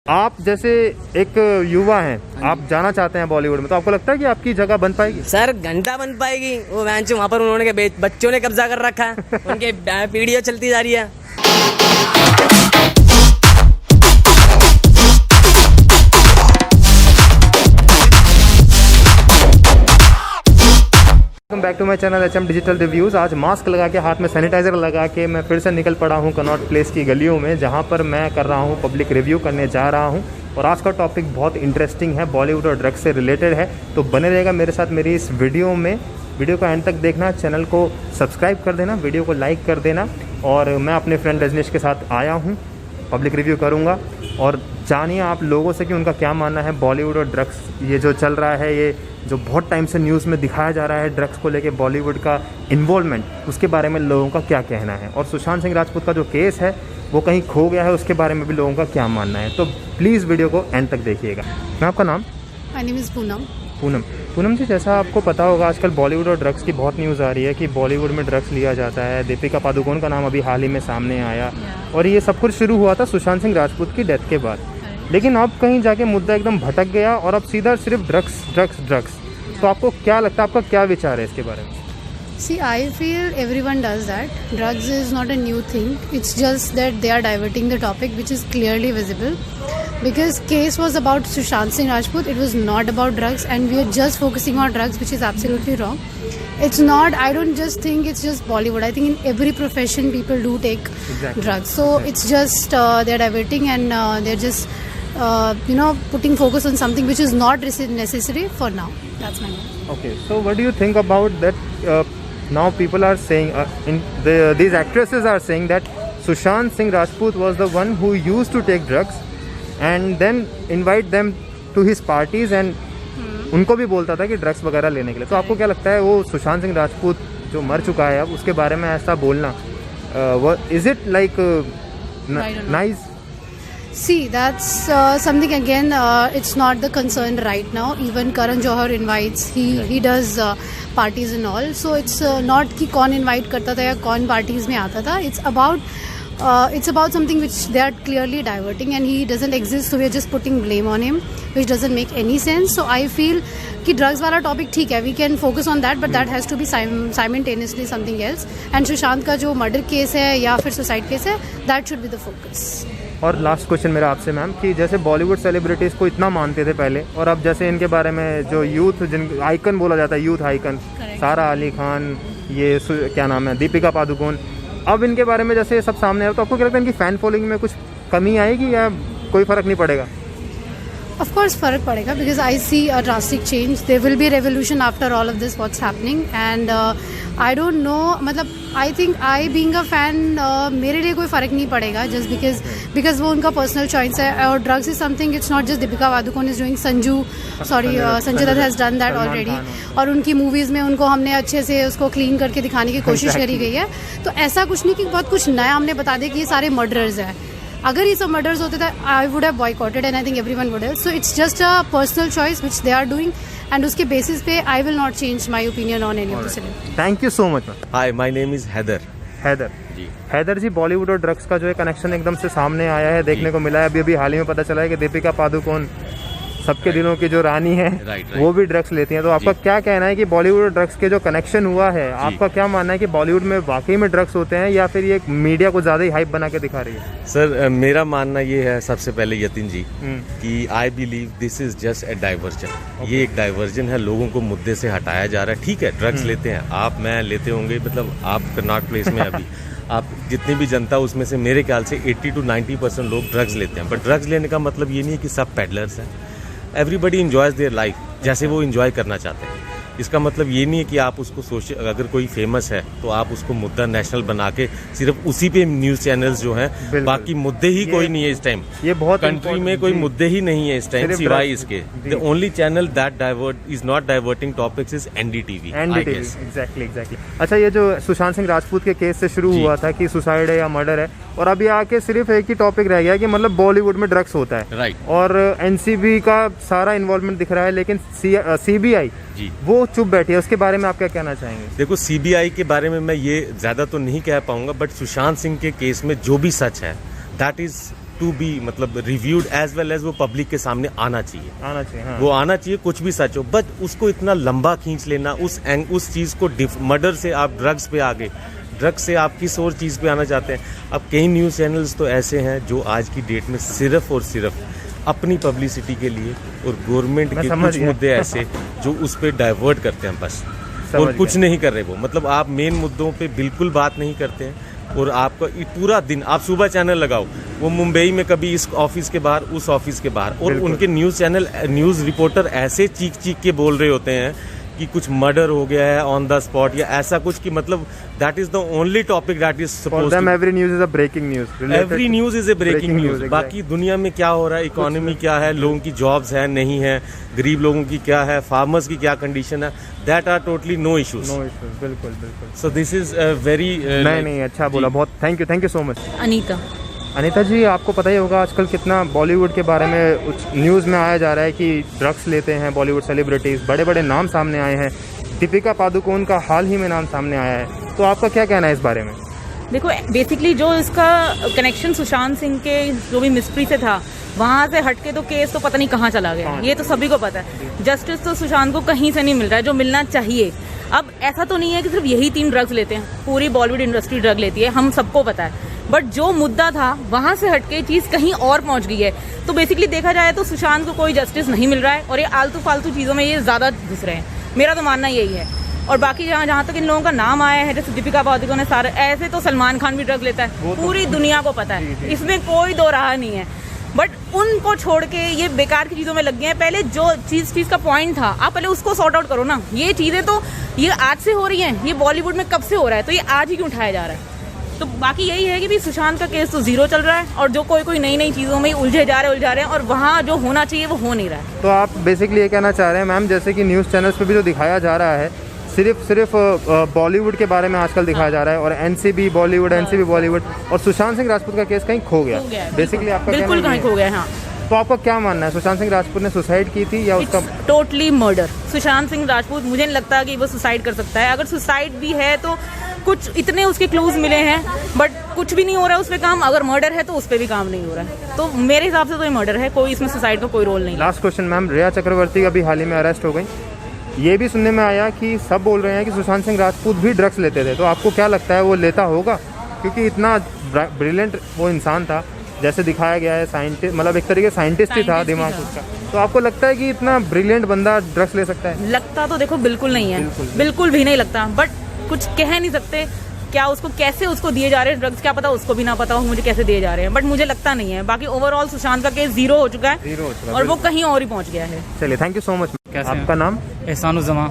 आप जैसे एक युवा हैं, आप जाना चाहते हैं बॉलीवुड में, तो आपको लगता है कि आपकी जगह बन पाएगी? सर घंटा बन पाएगी। वो वैंच वहाँ पर उन्होंने के बच्चों ने कब्जा कर रखा है, उनके पीढ़ियाँ चलती जा रही है। Welcome back to my channel HM digital reviews. आज मास्क लगा के, हाथ में सैनिटाइज़र लगा के मैं फिर से निकल पड़ा हूँ कनॉट प्लेस की गलियों में, जहाँ पर मैं कर रहा हूँ पब्लिक रिव्यू करने जा रहा हूँ। और आज का टॉपिक बहुत इंटरेस्टिंग है, बॉलीवुड और ड्रग्स से रिलेटेड है। तो बने रहेगा मेरे साथ मेरी इस वीडियो में। वीडियो को एंड तक देखना, चैनल को सब्सक्राइब कर देना, वीडियो को लाइक कर देना। और मैं अपने फ्रेंड रजनीश के साथ आया हूँ, पब्लिक रिव्यू करूँगा और जानिए आप लोगों से कि उनका क्या मानना है बॉलीवुड और ड्रग्स। ये जो चल रहा है, ये जो बहुत टाइम से न्यूज़ में दिखाया जा रहा है ड्रग्स को लेके बॉलीवुड का इन्वॉल्वमेंट, उसके बारे में लोगों का क्या कहना है। और सुशांत सिंह राजपूत का जो केस है वो कहीं खो गया है, उसके बारे में भी लोगों का क्या मानना है। तो प्लीज़ वीडियो को एंड तक देखिएगा। मैं आपका नाम? My name is Poonam. Poonam ji, जैसा आपको पता होगा आजकल बॉलीवुड और ड्रग्स की बहुत न्यूज़ आ रही है कि बॉलीवुड में ड्रग्स लिया जाता है। दीपिका पादुकोण का नाम अभी हाल ही में सामने आया और ये सब कुछ शुरू हुआ था सुशांत सिंह राजपूत की डेथ के बाद। लेकिन अब कहीं जाके मुद्दा एकदम भटक गया और अब सीधा सिर्फ ड्रग्स। तो आपको क्या लगता है, आपका क्या विचार है इसके बारे में? See, I feel everyone does that. Drugs is not a new thing. It's just that they are diverting the topic, which is clearly visible. Because case was about Sushant Singh Rajput. It was not about drugs, and we are just focusing on drugs, which is absolutely wrong. It's not. I don't just think it's just Bollywood. I think in every profession people do take drugs. So it's just they're diverting and they're just putting focus on something which is not necessary for now. That's my name. Okay. So what do you think about that? Now people are saying, these actresses are saying that Sushant Singh Rajput was the one who used to take drugs and then invite them to his parties and उनको भी बोलता था कि drugs वगैरह लेने के लिए। तो आपको क्या लगता है वो सुशांत सिंह राजपूत जो मर चुका है अब उसके बारे में ऐसा बोलना, is it like nice? See, that's something again. It's not the concern right now. Even Karan Johar invites. He does parties and all. So it's not कि कौन invite करता था या कौन parties में आता था. It's about something which they are clearly diverting, and he doesn't exist. So we are just putting blame on him, which doesn't make any sense. So I feel कि drugs वाला topic ठीक है. We can focus on that, but that has to be simultaneously something else. And Sushant का जो murder case है या फिर suicide case है, that should be the focus. और लास्ट क्वेश्चन मेरा आपसे मैम कि जैसे बॉलीवुड सेलिब्रिटीज़ को इतना मानते थे पहले, और अब जैसे इनके बारे में जो यूथ जिन आइकन बोला जाता है, यूथ आइकन सारा अली खान, ये क्या नाम है, दीपिका पादुकोण, अब इनके बारे में जैसे ये सब सामने आया, तो आपको क्या लगता है इनकी फ़ैन फॉलोइंग में कुछ कमी आएगी या कोई फ़र्क नहीं पड़ेगा? Of course फ़र्क पड़ेगा, because I see a drastic change. There will be a revolution after all of this what's happening, and I don't know, मतलब I think I being a fan, मेरे लिए कोई फ़र्क नहीं पड़ेगा, just because वो उनका personal choice है। और drugs is something, it's not just Deepika Padukone is doing, Sanjay Dutt has done that already, और उनकी मूवीज़ में उनको हमने अच्छे से उसको क्लीन करके दिखाने की कोशिश करी गई है। तो ऐसा कुछ नहीं कि बहुत कुछ नया हमने बता दिया कि ये सारे मर्डर्स हैं। अगर ये सब मर्डर्स होते थे, I would have boycotted, and I think everyone would have. So it's just a personal choice which they are doing, and उसके बेसिस पे I will not change my opinion on any of the celebrity. Thank you so much ma'am. Hi, my name is Haider ji, Bollywood और drugs का जो है connection एकदम से सामने आया है, देखने को मिला है। अभी हाल ही में पता चला है कि दीपिका पादुकोण सबके दिलों की जो रानी है, वो भी ड्रग्स लेती हैं। तो आपका क्या कहना है कि बॉलीवुड और ड्रग्स के जो कनेक्शन हुआ है, आपका क्या मानना है कि बॉलीवुड में वाकई में ड्रग्स होते हैं या फिर ये मीडिया को ज़्यादा ही हाइप बना के दिखा रही है? सर, मेरा मानना ये है सबसे पहले यतिन जी कि I believe this is just a diversion. ये एक डाइवर्जन है, लोगों को मुद्दे से हटाया जा रहा है। ठीक है, ड्रग्स लेते हैं, आप मैं लेते होंगे, मतलब आप कनॉट प्लेस में अभी आप जितनी भी जनता, उसमें से मेरे ख्याल से 80 to 90% लोग ड्रग्स लेते हैं। बट ड्रग्स लेने का मतलब ये नहीं है कि सब पेडलर्स हैं। एवरीबडी इंजॉयज देयर लाइफ जैसे वो इंजॉय करना चाहते हैं। इसका मतलब ये नहीं है कि आप उसको अगर कोई फेमस है तो आप उसको मुद्दा नेशनल बना के सिर्फ उसी पे न्यूज़ चैनल्स जो हैं, बाकी मुद्दे ही कोई नहीं है इस टाइम। ये बहुत कंट्री में कोई मुद्दे ही नहीं है इस टाइम सिवाय इसके। The only channel that is not diverting topics is NDTV. Exactly. अच्छा, ये जो सुशांत सिंह राजपूत के केस से शुरू हुआ था कि सुसाइड है या मर्डर है, और अभी आके सिर्फ एक ही टॉपिक रह गया कि मतलब बॉलीवुड में ड्रग्स होता है, राइट। और एनसीबी का सारा इन्वॉल्वमेंट दिख रहा है, लेकिन सीबीआई वो चुप बैठी है। उसके बारे में आप क्या कहना चाहेंगे? देखो, सीबीआई के बारे में मैं ये ज्यादा तो नहीं कह पाऊंगा, बट सुशांत सिंह के केस में जो भी सच है दैट इज टू बी मतलब रिव्यूड एज वेल एज वो पब्लिक के सामने आना चाहिए, हाँ। वो आना चाहिए, कुछ भी सच हो, बट उसको इतना लंबा खींच लेना, उस चीज़ को मर्डर से आप ड्रग्स पे आ गए, ड्रग्स से आप किस और चीज़ पे आना चाहते हैं। अब कई न्यूज़ चैनल्स तो ऐसे हैं जो आज की डेट में सिर्फ और सिर्फ अपनी पब्लिसिटी के लिए और गवर्नमेंट के कुछ मुद्दे ऐसे जो उस पर डाइवर्ट करते हैं बस, और कुछ नहीं कर रहे वो, मतलब आप मेन मुद्दों पे बिल्कुल बात नहीं करते हैं। और आपका पूरा दिन आप सुबह चैनल लगाओ, वो मुंबई में कभी इस ऑफिस के बाहर, उस ऑफिस के बाहर, और उनके न्यूज़ रिपोर्टर ऐसे चीख के बोल रहे होते हैं कि कुछ मर्डर हो गया है ऑन द स्पॉट या ऐसा कुछ, कि मतलब that is the only topic that is supposed to, every news is a breaking news, every news is a breaking news. बाकी दुनिया में क्या हो रहा है, इकोनॉमी क्या है, लोगों की जॉब्स है नहीं है, गरीब लोगों की क्या है, फार्मर्स की क्या कंडीशन है, that are totally no issues. बिल्कुल। सो दिस इज वेरी नहीं, अच्छा बोला, बहुत thank you so much. Anita ji, आपको पता ही होगा आजकल कितना बॉलीवुड के बारे में न्यूज़ में आया जा रहा है कि ड्रग्स लेते हैं बॉलीवुड सेलिब्रिटीज़, बड़े बड़े नाम सामने आए हैं, दीपिका पादुकोण का हाल ही में नाम सामने आया है, तो आपका क्या कहना है इस बारे में? देखो, बेसिकली जो इसका कनेक्शन सुशांत सिंह के जो भी मिस्ट्री से था, वहाँ से हटके तो केस तो पता नहीं कहाँ चला गया, ये तो सभी को पता है। जस्टिस तो सुशांत को कहीं से नहीं मिल रहा है जो मिलना चाहिए। अब ऐसा तो नहीं है कि सिर्फ यही 3 ड्रग्स लेते हैं, पूरी बॉलीवुड इंडस्ट्री ड्रग लेती है, हम सबको पता है, बट जो मुद्दा था वहां से हटके चीज कहीं और पहुंच गई है। तो बेसिकली देखा जाए तो सुशांत को कोई जस्टिस नहीं मिल रहा है और ये आलतू फालतू चीजों में ये ज्यादा घुस रहे हैं, मेरा तो मानना यही है। और बाकी जहाँ तक इन लोगों का नाम आया है, जैसे दीपिका पादुकोण ने, सारे ऐसे तो सलमान खान भी ड्रग लेता है, पूरी दुनिया को पता है, इसमें कोई दो राह नहीं है। बट उनको छोड़ के ये बेकार की चीजों में लग गए हैं। पहले जो चीज का पॉइंट था, आप पहले उसको सॉर्ट आउट करो ना। ये चीजें तो ये आज से हो रही हैं, ये बॉलीवुड में कब से हो रहा है, तो ये आज ही क्यों उठाया जा रहा है? तो बाकी यही है कि भी सुशांत का केस तो 0 चल रहा है और जो कोई नई चीजों में उलझे जा रहे हैं और वहाँ जो होना चाहिए वो हो नहीं रहा है। तो आप बेसिकली ये कहना चाह रहे हैं मैम, जैसे कि न्यूज़ चैनल्स पे भी जो दिखाया जा रहा है सिर्फ बॉलीवुड के बारे में आजकल दिखाया जा रहा है, और एनसीबी बॉलीवुड और सुशांत सिंह राजपूत का केस कहीं खो गया। बेसिकली आपका बिल्कुल कहीं खो गया। हाँ, तो आपका क्या मानना है, सुशांत सिंह राजपूत ने सुसाइड की थी या उसका टोटली मर्डर? सुशांत सिंह राजपूत मुझे नहीं लगता कि वो सुसाइड कर सकता है। अगर सुसाइड भी है तो कुछ इतने उसके क्लूज मिले हैं, बट कुछ भी नहीं हो रहा है उस पर काम। अगर मर्डर है तो उस पर भी काम नहीं हो रहा है, तो मेरे हिसाब से तो ये मर्डर है, कोई इसमें सुसाइड का कोई रोल नहीं। लास्ट क्वेश्चन मैम, रिया चक्रवर्ती अभी हाल ही में अरेस्ट हो गई, ये भी सुनने में आया कि सब बोल रहे हैं कि सुशांत सिंह राजपूत भी ड्रग्स लेते थे, तो आपको क्या लगता है वो लेता होगा? क्योंकि इतना ब्रिलियंट वो इंसान था, जैसे दिखाया गया है, साइंटिस्ट, मतलब एक तरीके साइंटिस्ट ही था दिमाग उसका, तो आपको लगता है कि इतना ब्रिलियंट बंदा ड्रग्स ले सकता है? लगता तो देखो बिल्कुल नहीं है, बिल्कुल भी नहीं लगता, बट कुछ कह नहीं सकते क्या उसको कैसे उसको दिए जा रहे हैं ड्रग्स, क्या पता उसको भी ना पता हो मुझे कैसे दिए जा रहे हैं, बट मुझे लगता नहीं है। बाकी ओवरऑल सुशांत का केस 0 हो चुका है और वो कहीं और ही पहुंच गया है। चलिए, थैंक यू सो मच। आपका नाम? एहसानुज़्ज़मा।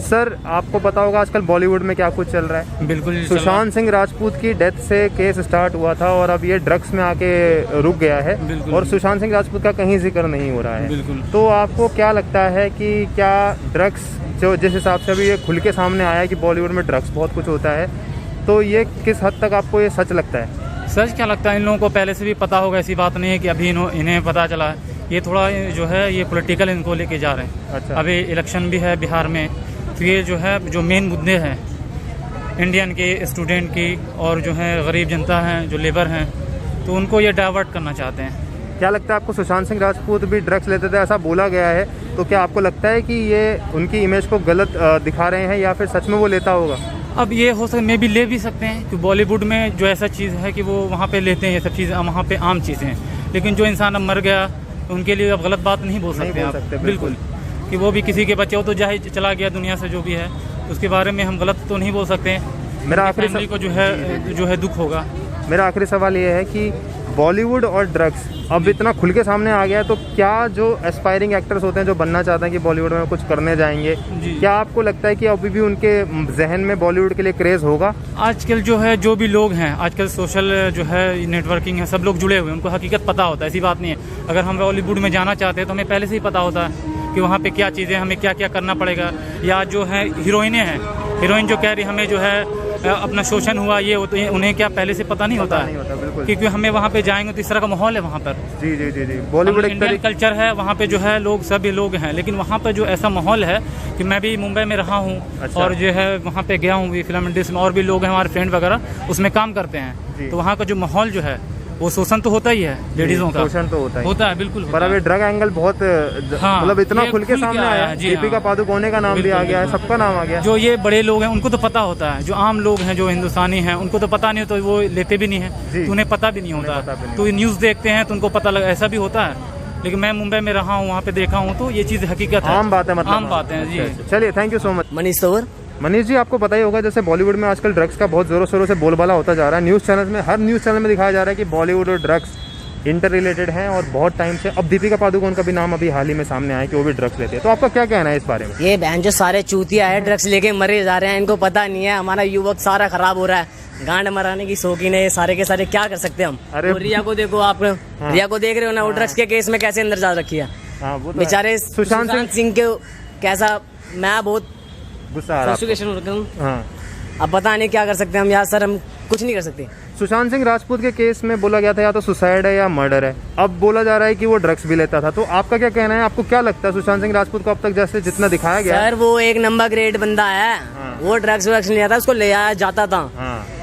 सर, आपको पता होगा आजकल बॉलीवुड में क्या कुछ चल रहा है। बिल्कुल, सुशांत सिंह राजपूत की डेथ से केस स्टार्ट हुआ था और अब ये ड्रग्स में आके रुक गया है और सुशांत सिंह राजपूत का कहीं जिक्र नहीं हो रहा है। बिल्कुल। तो आपको क्या लगता है कि क्या ड्रग्स, जो जिस हिसाब से अभी ये खुल के सामने आया है कि बॉलीवुड में ड्रग्स बहुत कुछ होता है, तो ये किस हद तक आपको ये सच लगता है? सच क्या लगता है, इन लोगों को पहले से भी पता होगा, ऐसी बात नहीं है कि अभी इन्हें पता चला है। ये थोड़ा जो है ये पॉलिटिकल इनको लेके जा रहे हैं। अच्छा। अभी इलेक्शन भी है बिहार में, तो ये जो है जो मेन मुद्दे हैं इंडियन के स्टूडेंट की और जो है गरीब जनता हैं, जो लेबर हैं, तो उनको ये डाइवर्ट करना चाहते हैं। क्या लगता है आपको, सुशांत सिंह राजपूत भी ड्रग्स लेते थे ऐसा बोला गया है, तो क्या आपको लगता है कि ये उनकी इमेज को गलत दिखा रहे हैं या फिर सच में वो लेता होगा? अब ये हो सकता, मे भी ले भी सकते हैं कि बॉलीवुड में जो ऐसा चीज़ है कि वो वहाँ पे लेते हैं, ये सब चीज़ें वहाँ पे आम चीज़ें हैं, लेकिन जो इंसान अब मर गया उनके लिए अब गलत बात नहीं बोल सकते आप। बिल्कुल, कि वो भी किसी के बच्चे हो तो जाए चला गया दुनिया से, जो भी है उसके बारे में हम गलत तो नहीं बोल सकते। मेरा आखिरी फैमिली को जो है दुख होगा। मेरा आखिरी सवाल ये है कि बॉलीवुड और ड्रग्स अब इतना खुल के सामने आ गया है, तो क्या जो एस्पायरिंग एक्टर्स होते हैं, जो बनना चाहते हैं कि बॉलीवुड में कुछ करने जाएंगे, क्या आपको लगता है कि अभी भी उनके जहन में बॉलीवुड के लिए क्रेज होगा? आजकल जो है जो भी लोग हैं, आजकल सोशल जो है नेटवर्किंग है, सब लोग जुड़े हुए हैं, उनको हकीकत पता होता है, ऐसी बात नहीं है। अगर हम बॉलीवुड में जाना चाहते हैं तो हमें पहले से ही पता होता है कि वहाँ पे क्या चीज़ें, हमें क्या क्या करना पड़ेगा। या जो है हीरोइनें हैं, हीरोइन जो कह रही हमें जो है अपना शोषण हुआ, ये होता है, उन्हें क्या पहले से पता नहीं होता है? क्योंकि हमें वहाँ पे जाएंगे तो इस तरह का माहौल है वहाँ पर। जी जी जी जी, बॉलीवुड इंडियन कल्चर है वहाँ पे, जो है लोग सभी लोग हैं, लेकिन वहाँ पे जो ऐसा माहौल है कि मैं भी मुंबई में रहा हूँ। अच्छा। और जो है वहाँ पे गया हूँ भी फिल्म इंडस्ट्री में, और भी लोग हैं हमारे फ्रेंड वगैरह उसमें काम करते हैं, तो वहाँ का जो माहौल जो है वो शोषण तो होता ही है लेडीजों का, शोषण तो होता है बिल्कुल पर अब ये ड्रग एंगल बहुत हाँ, मतलब इतना ये खुल के सामने आया है। जी, दीपिका पादुकोणे का नाम भी आ गया है, सबका नाम आ गया। जो ये बड़े लोग हैं उनको तो पता होता है, जो आम लोग हैं जो हिंदुस्तानी हैं उनको तो पता नहीं होता, वो लेते भी नहीं है, तो उन्हें पता भी नहीं होता। तो ये न्यूज़ देखते हैं तो उनको पता लगा, ऐसा भी होता है। लेकिन मैं मुंबई में रहा हूँ, वहाँ पे देखा हूँ, तो ये चीज़ हकीकत है, आम बात है, मतलब आम बात है जी। चलिए, thank you so much Manish तोवर। मनीष जी। आपको पता ही होगा जैसे बॉलीवुड में आजकल ड्रग्स का बहुत जोरों शोरों से बोलबाला होता जा रहा है। न्यूज़ चैनल में, हर न्यूज़ चैनल में दिखाया जा रहा है कि बॉलीवुड और ड्रग्स इंटर रिलेटेड हैं और बहुत टाइम से। अब दीपिका पादुकोण का भी नाम अभी हाल ही में सामने आया कि वो भी ड्रग्स लेते हैं, तो आपका क्या कहना है इस बारे में? ये बहन जो सारे चूतिया है, ड्रग्स लेके मरे जा रहे हैं, इनको पता नहीं है हमारा युवक सारा खराब हो रहा है, गांड मराने की शौकीन है, सारे के सारे क्या कर सकते हैं हम। अरे रिया को देखो आप, रिया को देख रहे हो ना, वो ड्रग्स के केस में कैसे अंदर जा रखी है। बेचारे सुशांत सिंह के कैसा, मैं बहुत गुस्सा आ रहा है। अब पता नहीं क्या कर सकते हैं हम यार, सर हम कुछ नहीं कर सकते। सुशांत सिंह राजपूत के केस में बोला गया था या तो सुसाइड है या मर्डर है, अब बोला जा रहा है कि वो ड्रग्स भी लेता था। तो आपका क्या कहना है? आपको क्या लगता है सुशांत सिंह राजपूत को अब तक जैसे जितना दिखाया गया? सर वो एक नंबर ग्रेड बंदा है, वो ड्रग्स वग्स नहीं आता, उसको ले आया जाता था।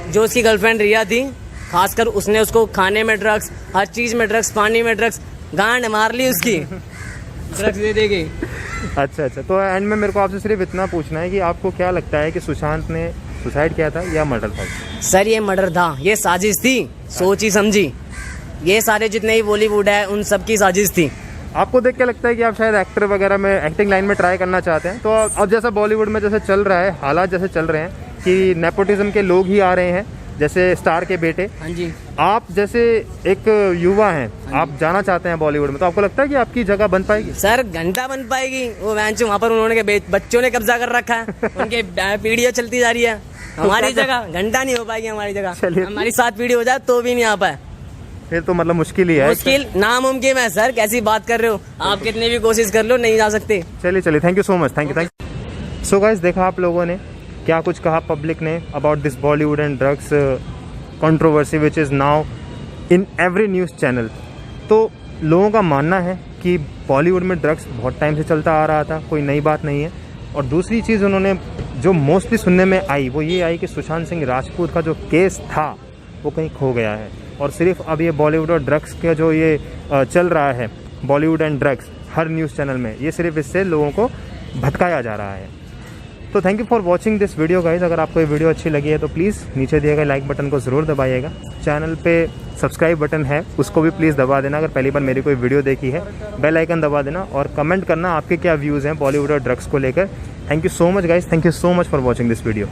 जो उसकी गर्लफ्रेंड रिया थी, खासकर उसने उसको खाने में ड्रग्स, हर चीज में ड्रग्स, पानी में ड्रग्स, गांड मार ली उसकी ड्रग्स दे देगी। अच्छा, तो एंड में मेरे को आपसे सिर्फ इतना पूछना है कि आपको क्या लगता है कि सुशांत ने सुसाइड किया था या मर्डर था? सर ये मर्डर था, ये साजिश थी, सोची समझी। ये सारे जितने ही बॉलीवुड है उन सब की साजिश थी। आपको देख के लगता है कि आप शायद एक्टर वगैरह में, एक्टिंग लाइन में ट्राई करना चाहते हैं? तो अब जैसा बॉलीवुड में जैसे चल रहा है, हालात जैसे चल रहे हैं कि नेपोटिज्म के लोग ही आ रहे हैं, जैसे स्टार के बेटे। हाँ जी। आप जैसे एक युवा हैं, आप जाना चाहते हैं बॉलीवुड में, तो आपको लगता है कि आपकी जगह बन पाएगी? सर घंटा बन पाएगी। वो वहाँ पर उन्होंने बच्चों ने कब्जा कर रखा है, उनके पीढ़ियाँ चलती जा रही है। हमारी जगह घंटा नहीं हो पाएगी, हमारी जगह हमारी 7 पीढ़ी हो जाए तो भी नहीं आ पाए। फिर तो मतलब मुश्किल ही है। मुश्किल नामुमकिन है सर, कैसी बात कर रहे हो आप, कितनी भी कोशिश कर लो नहीं जा सकते। चलिए, thank you so much, thank you. So guys, देखा आप लोगों ने क्या कुछ कहा पब्लिक ने about this Bollywood and drugs controversy which is now in every news channel. तो लोगों का मानना है कि बॉलीवुड में ड्रग्स बहुत टाइम से चलता आ रहा था, कोई नई बात नहीं है। और दूसरी चीज़ उन्होंने जो मोस्टली सुनने में आई वो ये आई कि सुशांत सिंह राजपूत का जो केस था वो कहीं खो गया है, और सिर्फ अब ये बॉलीवुड और ड्रग्स का जो ये चल रहा है, Bollywood and drugs her news channel में, ये सिर्फ इससे लोगों को भटकाया जा रहा है। तो thank you for watching this video guys. अगर आपको ये वीडियो अच्छी लगी है तो प्लीज़ नीचे दिए गए लाइक बटन को ज़रूर दबाइएगा। चैनल पे सब्सक्राइब बटन है, उसको भी प्लीज़ दबा देना अगर पहली बार मेरी कोई वीडियो देखी है। बेल आइकन दबा देना और कमेंट करना आपके क्या व्यूज़ हैं बॉलीवुड और ड्रग्स को लेकर। Thank you so much guys, thank you so much for watching this video.